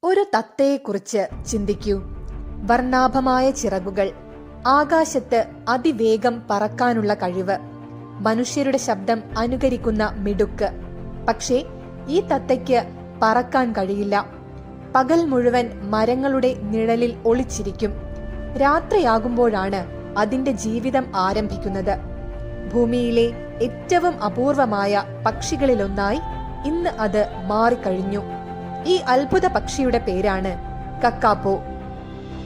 ഒരു തത്തയെക്കുറിച്ച് ചിന്തിക്കൂ. വർണ്ണാഭമായ ചിറകുകൾ, ആകാശത്ത് അതിവേഗം പറക്കാനുള്ള കഴിവ്, മനുഷ്യരുടെ ശബ്ദം അനുകരിക്കുന്ന മിടുക്ക്. പക്ഷേ ഈ തത്തയ്ക്ക് പറക്കാൻ കഴിയില്ല. പകൽ മുഴുവൻ മരങ്ങളുടെ നിഴലിൽ ഒളിച്ചിരിക്കും. രാത്രിയാകുമ്പോഴാണ് അതിന്റെ ജീവിതം ആരംഭിക്കുന്നത്. ഭൂമിയിലെ ഏറ്റവും അപൂർവമായ പക്ഷികളിലൊന്നായി ഇന്ന് അത് മാറിക്കഴിഞ്ഞു. ഈ അത്ഭുത പക്ഷിയുടെ പേരാണ് കക്കാപ്പോ.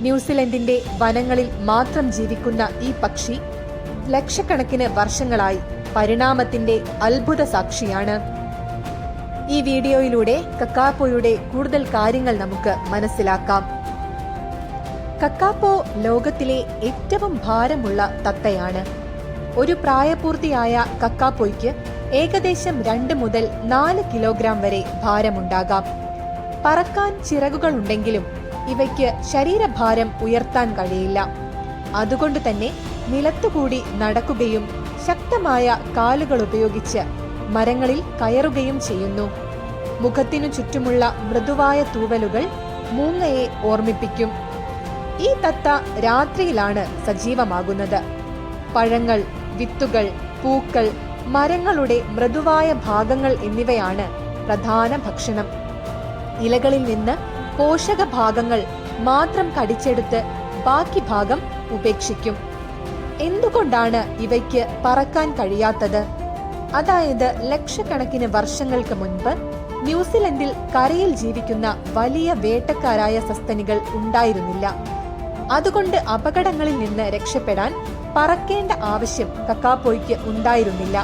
ന്യൂസിലൻഡിന്റെ വനങ്ങളിൽ മാത്രം ജീവിക്കുന്ന ഈ പക്ഷി ലക്ഷക്കണക്കിന് വർഷങ്ങളായി പരിണാമത്തിന്റെ അത്ഭുത സാക്ഷിയാണ്. ഈ വീഡിയോയിലൂടെ കക്കാപ്പോയുടെ കൂടുതൽ കാര്യങ്ങൾ നമുക്ക് മനസ്സിലാക്കാം. കക്കാപ്പോ ലോകത്തിലെ ഏറ്റവും ഭാരമുള്ള തത്തയാണ്. ഒരു പ്രായപൂർത്തിയായ കക്കാപ്പോയ്ക്ക് ഏകദേശം 2 മുതൽ 4 കിലോഗ്രാം വരെ ഭാരമുണ്ടാകാം. പറക്കാൻ ചിറകുകളുണ്ടെങ്കിലും ഇവയ്ക്ക് ശരീരഭാരം ഉയർത്താൻ കഴിയില്ല. അതുകൊണ്ട് തന്നെ നിലത്തുകൂടി നടക്കുകയും ശക്തമായ കാലുകൾ ഉപയോഗിച്ച് മരങ്ങളിൽ കയറുകയും ചെയ്യുന്നു. മുഖത്തിനു ചുറ്റുമുള്ള മൃദുവായ തൂവലുകൾ മൂങ്ങയെ ഓർമ്മിപ്പിക്കും. ഈ തത്ത രാത്രിയിലാണ് സജീവമാകുന്നത്. പഴങ്ങൾ, വിത്തുകൾ, പൂക്കൾ, മരങ്ങളുടെ മൃദുവായ ഭാഗങ്ങൾ എന്നിവയാണ് പ്രധാന ഭക്ഷണം. ഇലകളിൽ നിന്ന് പോഷക ഭാഗങ്ങൾ മാത്രം കടിച്ചെടുത്ത് ബാക്കി ഭാഗം ഉപേക്ഷിക്കും. എന്തുകൊണ്ടാണ് ഇവയ്ക്ക് പറക്കാൻ കഴിയാത്തത്? അതായത് ലക്ഷക്കണക്കിന് വർഷങ്ങൾക്ക് മുൻപ് ന്യൂസിലൻഡിൽ കരയിൽ ജീവിക്കുന്ന വലിയ വേട്ടക്കാരായ സസ്തനികൾ ഉണ്ടായിരുന്നില്ല. അതുകൊണ്ട് അപകടങ്ങളിൽ നിന്ന് രക്ഷപ്പെടാൻ പറക്കേണ്ട ആവശ്യം കക്കാപ്പോയ്ക്ക് ഉണ്ടായിരുന്നില്ല.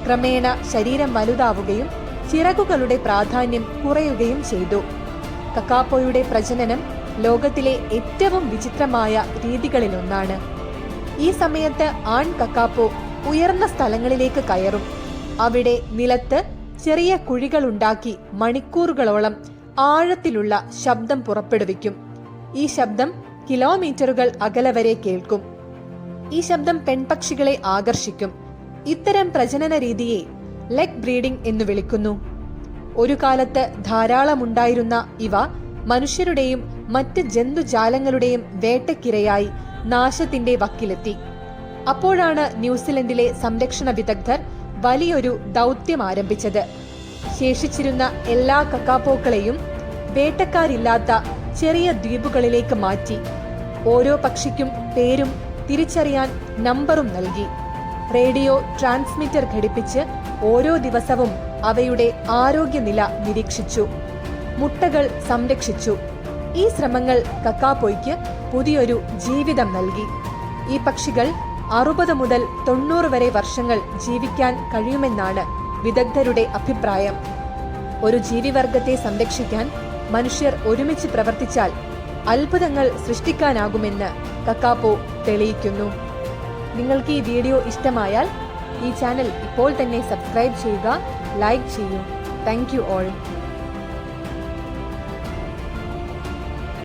ക്രമേണ ശരീരം വലുതാവുകയും ചിറകുകളുടെ പ്രാധാന്യം കുറയുകയും ചെയ്തു. കക്കാപ്പോയുടെ പ്രജനനം ലോകത്തിലെ ഏറ്റവും വിചിത്രമായ രീതികളിലൊന്നാണ്. ഈ സമയത്ത് ആൺ കക്കാപ്പോ ഉയർന്ന സ്ഥലങ്ങളിലേക്ക് കയറും. അവിടെ നിലത്ത് ചെറിയ കുഴികളുണ്ടാക്കി മണിക്കൂറുകളോളം ആഴത്തിലുള്ള ശബ്ദം പുറപ്പെടുവിക്കും. ഈ ശബ്ദം കിലോമീറ്ററുകൾ അകലെ വരെ കേൾക്കും. ഈ ശബ്ദം പെൺപക്ഷികളെ ആകർഷിക്കും. ഇത്തരം പ്രജനന രീതിയെ ലെഗ് ബ്രീഡിംഗ് എന്ന് വിളിക്കുന്നു. ഒരു കാലത്ത് ധാരാളമുണ്ടായിരുന്ന ഇവ മനുഷ്യരുടെയും മറ്റ് ജന്തുജാലങ്ങളുടെയും വേട്ടക്കിരയായി നാശത്തിന്റെ വക്കിലെത്തി. അപ്പോഴാണ് ന്യൂസിലൻഡിലെ സംരക്ഷണ വിദഗ്ധർ വലിയൊരു ദൗത്യം ആരംഭിച്ചത്. ശേഷിച്ചിരുന്ന എല്ലാ കക്കാപ്പോക്കളെയും വേട്ടക്കാരില്ലാത്ത ചെറിയ ദ്വീപുകളിലേക്ക് മാറ്റി. ഓരോ പക്ഷിക്കും പേരും തിരിച്ചറിയാൻ നമ്പറും നൽകി. റേഡിയോ ട്രാൻസ്മിറ്റർ ഘടിപ്പിച്ച് ഓരോ ദിവസവും അവയുടെ ആരോഗ്യനില നിരീക്ഷിച്ചു. മുട്ടകൾ സംരക്ഷിച്ചു. ഈ ശ്രമങ്ങൾ കക്കാപ്പോയ്ക്ക് പുതിയൊരു ജീവിതം നൽകി. ഈ പക്ഷികൾ 60 മുതൽ 90 വരെ വർഷങ്ങൾ ജീവിക്കാൻ കഴിയുമെന്നാണ് വിദഗ്ധരുടെ അഭിപ്രായം. ഒരു ജീവിവർഗത്തെ സംരക്ഷിക്കാൻ മനുഷ്യർ ഒരുമിച്ച് പ്രവർത്തിച്ചാൽ അത്ഭുതങ്ങൾ സൃഷ്ടിക്കാനാകുമെന്ന് കക്കാപ്പോ തെളിയിക്കുന്നു. നിങ്ങൾക്ക് ഈ വീഡിയോ ഇഷ്ടമായാൽ ഈ ചാനൽ ഇപ്പോൾ തന്നെ സബ്സ്ക്രൈബ് ചെയ്യുക, ലൈക്ക് ചെയ്യൂ. Thank you all.